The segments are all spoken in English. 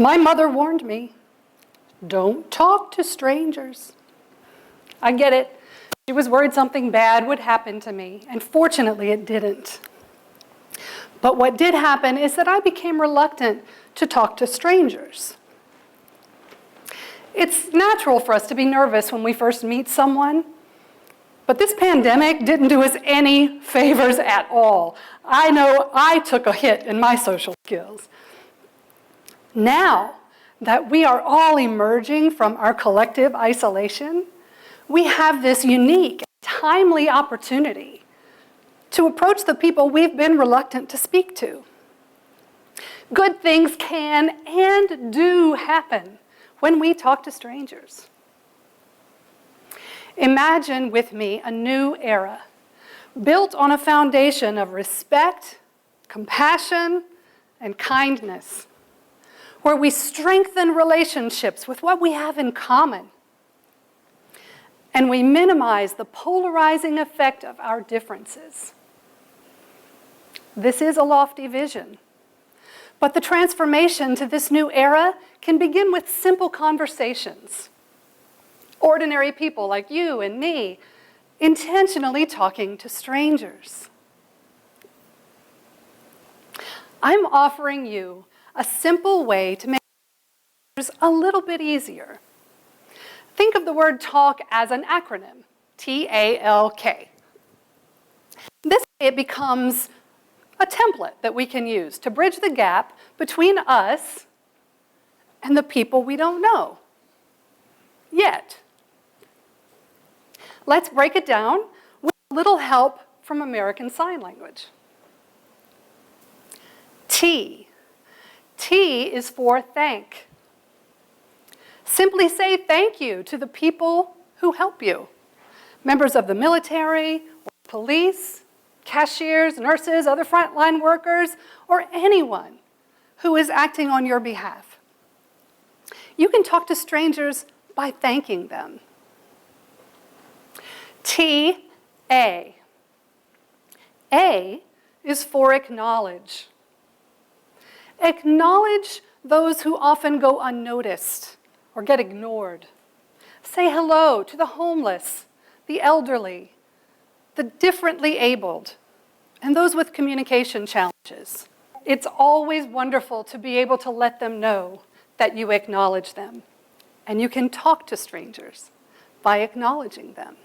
My mother warned me, don't talk to strangers. I get it. She was worried something bad would happen to me, and fortunately it didn't. But what did happen is that I became reluctant to talk to strangers. It's natural for us to be nervous when we first meet someone, but this pandemic didn't do us any favors at all. I know I took a hit in my social skills. Now that we are all emerging from our collective isolation, we have this unique, timely opportunity to approach the people we've been reluctant to speak to. Good things can and do happen when we talk to strangers. Imagine with me a new era built on a foundation of respect, compassion, and kindness, where we strengthen relationships with what we have in common, and we minimize the polarizing effect of our differences. This is a lofty vision, but the transformation to this new era can begin with simple conversations. Ordinary people like you and me intentionally talking to strangers. I'm offering you a simple way to make it a little bit easier. Think of the word talk as an acronym, TALK. This way it becomes a template that we can use to bridge the gap between us and the people we don't know yet. Let's break it down with a little help from American Sign Language. T. T is for thank. Simply say thank you to the people who help you. Members of the military, or police, cashiers, nurses, other frontline workers, or anyone who is acting on your behalf. You can talk to strangers by thanking them. T, A. A is for acknowledge. Acknowledge those who often go unnoticed or get ignored. Say hello to the homeless, the elderly, the differently abled, and those with communication challenges. It's always wonderful to be able to let them know that you acknowledge them. And you can talk to strangers by acknowledging them.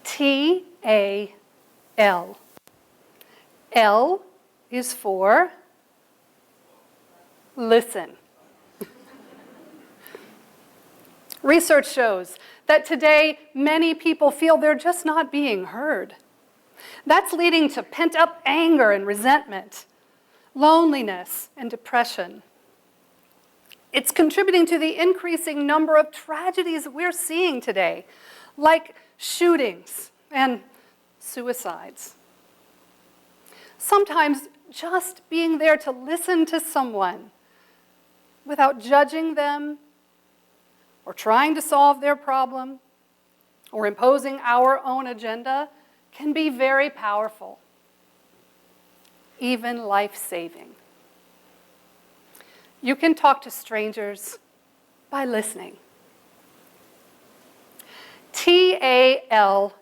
T-A-L. L is for listen. Research shows that today many people feel they're just not being heard. That's leading to pent-up anger and resentment, loneliness and depression. It's contributing to the increasing number of tragedies we're seeing today, like shootings and suicides. Sometimes just being there to listen to someone without judging them or trying to solve their problem or imposing our own agenda can be very powerful, even life-saving. You can talk to strangers by listening. T-A-L-K.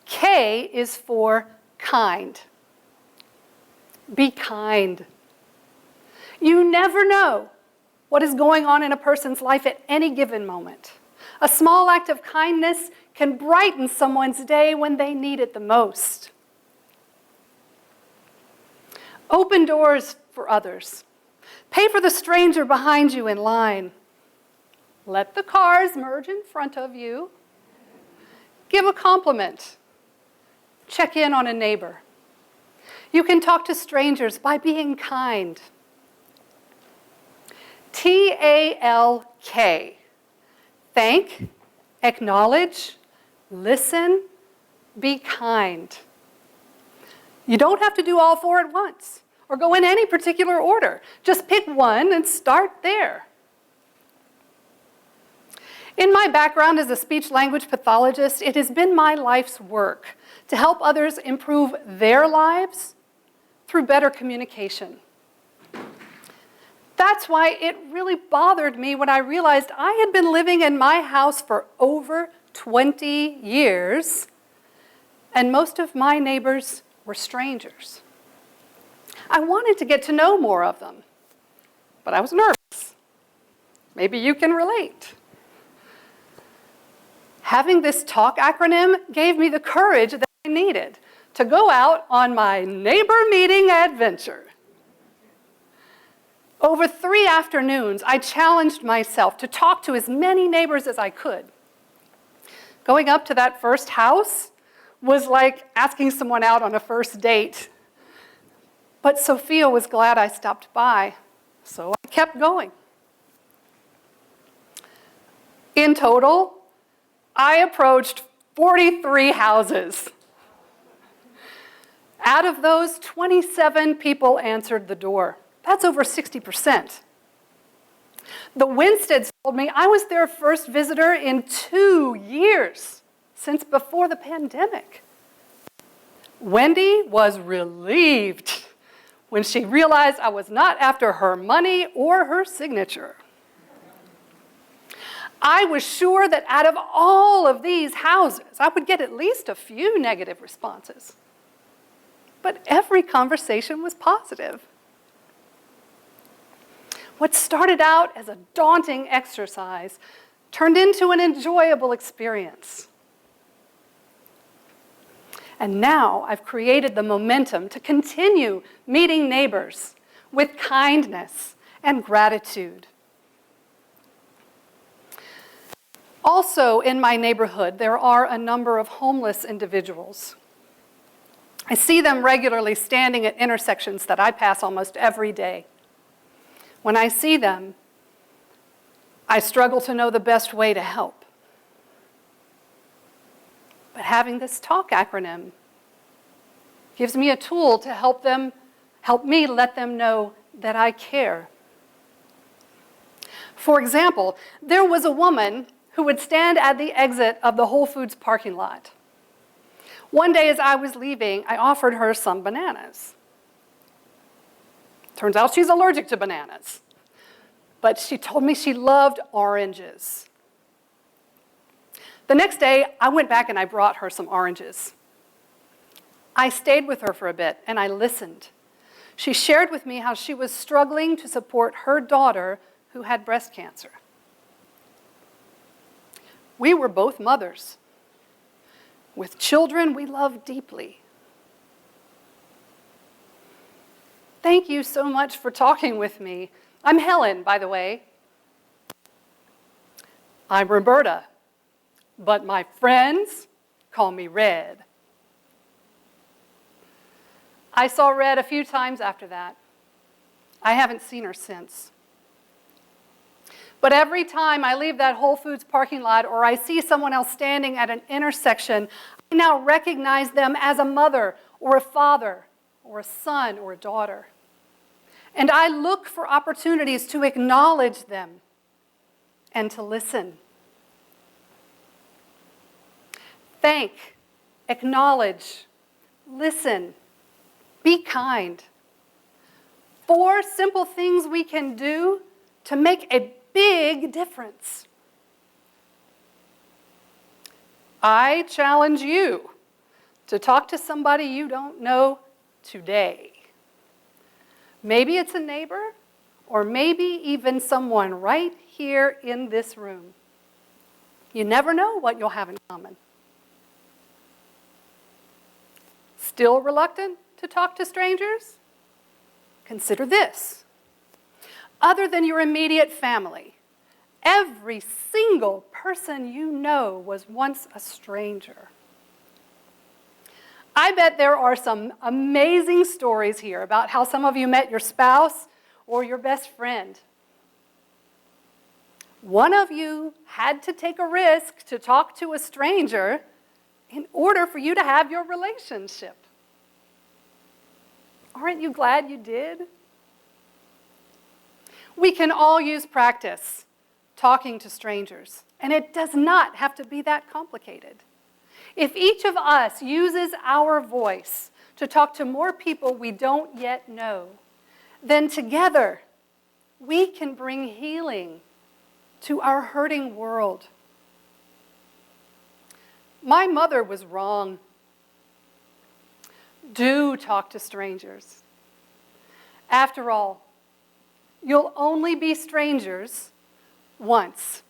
K is for kind. Be kind. You never know what is going on in a person's life at any given moment. A small act of kindness can brighten someone's day when they need it the most. Open doors for others. Pay for the stranger behind you in line. Let the cars merge in front of you. Give a compliment. Check in on a neighbor. You can talk to strangers by being kind. T-A-L-K. Thank, acknowledge, listen, be kind. You don't have to do all four at once or go in any particular order. Just pick one and start there. In my background as a speech-language pathologist, it has been my life's work to help others improve their lives through better communication. That's why it really bothered me when I realized I had been living in my house for over 20 years, and most of my neighbors were strangers. I wanted to get to know more of them, but I was nervous. Maybe you can relate. Having this TALK acronym gave me the courage that I needed to go out on my neighbor meeting adventure. Over 3 afternoons, I challenged myself to talk to as many neighbors as I could. Going up to that first house was like asking someone out on a first date. But Sophia was glad I stopped by, so I kept going. In total, I approached 43 houses. Out of those, 27 people answered the door. That's over 60%. The Winsteads told me I was their first visitor in 2 years, since before the pandemic. Wendy was relieved when she realized I was not after her money or her signature. I was sure that out of all of these houses, I would get at least a few negative responses. But every conversation was positive. What started out as a daunting exercise turned into an enjoyable experience. And now I've created the momentum to continue meeting neighbors with kindness and gratitude. Also in my neighborhood, there are a number of homeless individuals. I see them regularly standing at intersections that I pass almost every day. When I see them, I struggle to know the best way to help. But having this TALK acronym gives me a tool to help me let them know that I care. For example, there was a woman who would stand at the exit of the Whole Foods parking lot. One day as I was leaving, I offered her some bananas. Turns out she's allergic to bananas. But she told me she loved oranges. The next day, I went back and I brought her some oranges. I stayed with her for a bit and I listened. She shared with me how she was struggling to support her daughter who had breast cancer. We were both mothers with children we love deeply. Thank you so much for talking with me. I'm Helen, by the way. I'm Roberta, but my friends call me Red. I saw Red a few times after that. I haven't seen her since. But every time I leave that Whole Foods parking lot or I see someone else standing at an intersection, I now recognize them as a mother or a father or a son or a daughter. And I look for opportunities to acknowledge them and to listen. Thank, acknowledge, listen, be kind. 4 simple things we can do to make a big difference. I challenge you to talk to somebody you don't know today. Maybe it's a neighbor, or maybe even someone right here in this room. You never know what you'll have in common. Still reluctant to talk to strangers? Consider this. Other than your immediate family, every single person you know was once a stranger. I bet there are some amazing stories here about how some of you met your spouse or your best friend. One of you had to take a risk to talk to a stranger in order for you to have your relationship. Aren't you glad you did? We can all use practice talking to strangers, and it does not have to be that complicated. If each of us uses our voice to talk to more people we don't yet know, then together we can bring healing to our hurting world. My mother was wrong. Do talk to strangers. After all, you'll only be strangers once.